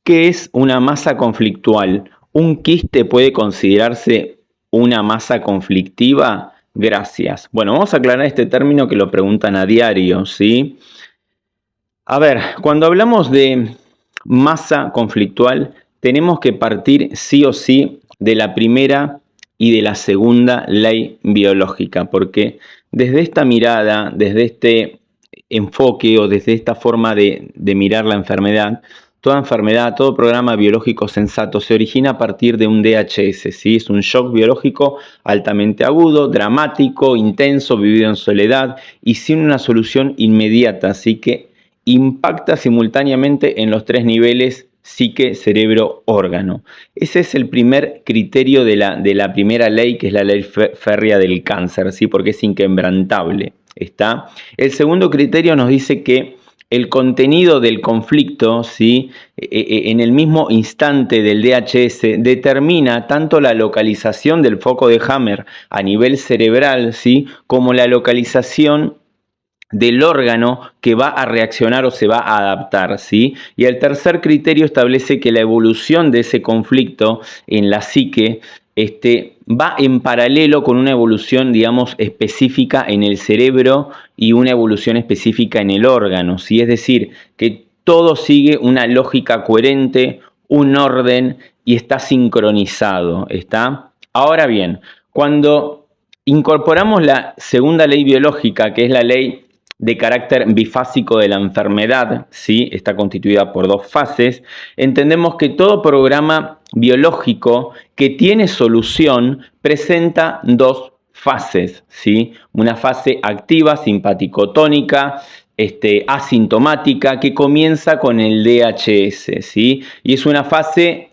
¿Qué es una masa conflictual? ¿Un quiste puede considerarse una masa conflictiva? Gracias. Bueno, vamos a aclarar este término que lo preguntan a diario, ¿sí? A ver, cuando hablamos de masa conflictual, tenemos que partir sí o sí de la primera y de la segunda ley biológica, porque desde esta mirada, desde este enfoque o desde esta forma de mirar la enfermedad, toda enfermedad, todo programa biológico sensato se origina a partir de un DHS, ¿sí? Es un shock biológico altamente agudo, dramático, intenso, vivido en soledad y sin una solución inmediata, así que impacta simultáneamente en los tres niveles psique, cerebro, órgano. Ese es el primer criterio de la primera ley, que es la ley férrea del cáncer, ¿sí? Porque es inquebrantable. ¿Está? El segundo criterio nos dice que el contenido del conflicto, ¿sí? En el mismo instante del DHS determina tanto la localización del foco de Hammer a nivel cerebral, ¿sí? Como la localización del órgano que va a reaccionar o se va a adaptar, ¿sí? Y el tercer criterio establece que la evolución de ese conflicto en la psique va en paralelo con una evolución, digamos, específica en el cerebro y una evolución específica en el órgano, ¿sí? Es decir, que todo sigue una lógica coherente, un orden y está sincronizado, ¿está? Ahora bien, cuando incorporamos la segunda ley biológica, que es la ley de carácter bifásico de la enfermedad, ¿sí? Está constituida por dos fases, entendemos que todo programa biológico que tiene solución presenta dos fases, ¿sí? Una fase activa, simpaticotónica, asintomática, que comienza con el DHS, ¿sí? Y es una fase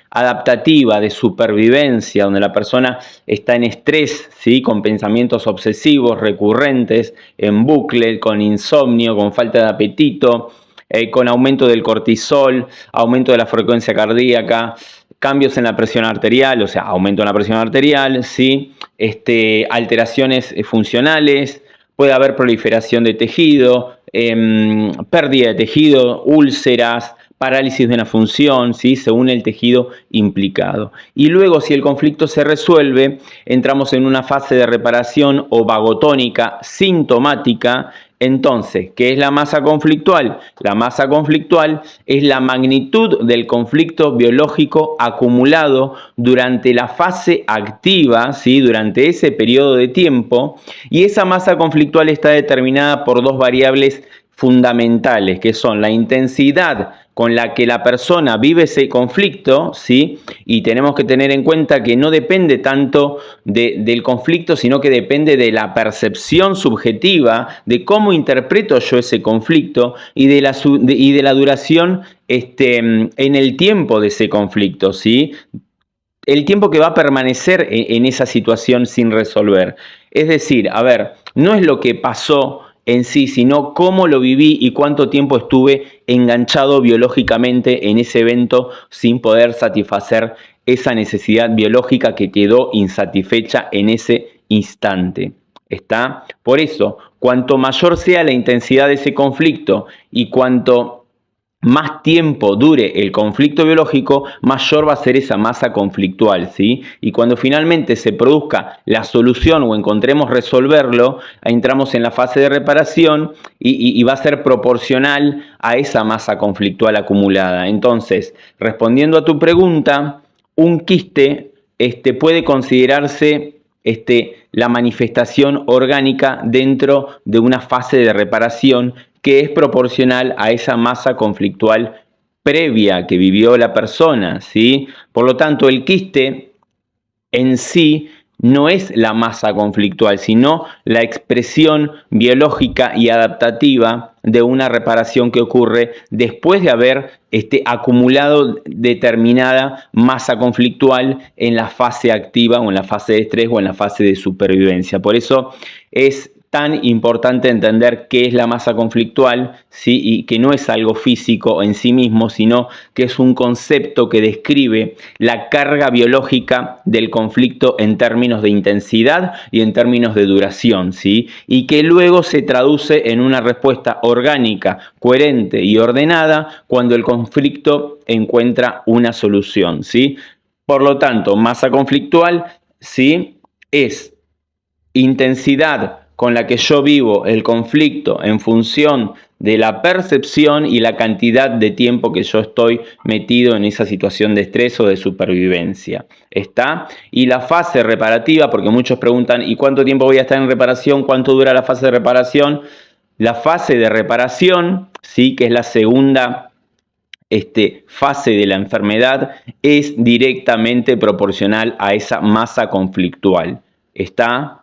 adaptativa de supervivencia, donde la persona está en estrés, ¿sí? Con pensamientos obsesivos recurrentes, en bucle, con insomnio, con falta de apetito, con aumento del cortisol, aumento de la frecuencia cardíaca, cambios en la presión arterial, o sea, aumento en la presión arterial, ¿sí? Alteraciones funcionales, puede haber proliferación de tejido, pérdida de tejido, úlceras, parálisis de una función, ¿sí? Según el tejido implicado. Y luego, si el conflicto se resuelve, entramos en una fase de reparación o vagotónica sintomática. Entonces, ¿qué es la masa conflictual? La masa conflictual es la magnitud del conflicto biológico acumulado durante la fase activa, ¿sí? Durante ese periodo de tiempo, y esa masa conflictual está determinada por dos variables fundamentales, que son la intensidad con la que la persona vive ese conflicto, ¿sí? Y tenemos que tener en cuenta que no depende tanto del conflicto, sino que depende de la percepción subjetiva, de cómo interpreto yo ese conflicto y de la duración en el tiempo de ese conflicto, ¿sí? El tiempo que va a permanecer en esa situación sin resolver. Es decir, a ver, no es lo que pasó en sí, sino cómo lo viví y cuánto tiempo estuve enganchado biológicamente en ese evento sin poder satisfacer esa necesidad biológica que quedó insatisfecha en ese instante. ¿Está? Por eso, cuanto mayor sea la intensidad de ese conflicto y cuanto más tiempo dure el conflicto biológico, mayor va a ser esa masa conflictual, ¿sí? Y cuando finalmente se produzca la solución o encontremos resolverlo, entramos en la fase de reparación y va a ser proporcional a esa masa conflictual acumulada. Entonces, respondiendo a tu pregunta, un quiste puede considerarse la manifestación orgánica dentro de una fase de reparación que es proporcional a esa masa conflictual previa que vivió la persona, ¿sí? Por lo tanto, el quiste en sí no es la masa conflictual, sino la expresión biológica y adaptativa de una reparación que ocurre después de haber acumulado determinada masa conflictual en la fase activa o en la fase de estrés o en la fase de supervivencia. Por eso es tan importante entender qué es la masa conflictual, ¿sí? Y que no es algo físico en sí mismo, sino que es un concepto que describe la carga biológica del conflicto en términos de intensidad y en términos de duración, ¿sí? Y que luego se traduce en una respuesta orgánica, coherente y ordenada cuando el conflicto encuentra una solución, ¿sí? Por lo tanto, masa conflictual, ¿sí? Es intensidad con la que yo vivo el conflicto en función de la percepción y la cantidad de tiempo que yo estoy metido en esa situación de estrés o de supervivencia. ¿Está? Y la fase reparativa, porque muchos preguntan, ¿y cuánto tiempo voy a estar en reparación? ¿Cuánto dura la fase de reparación? La fase de reparación, ¿sí? Que es la segunda fase de la enfermedad, es directamente proporcional a esa masa conflictual. ¿Está?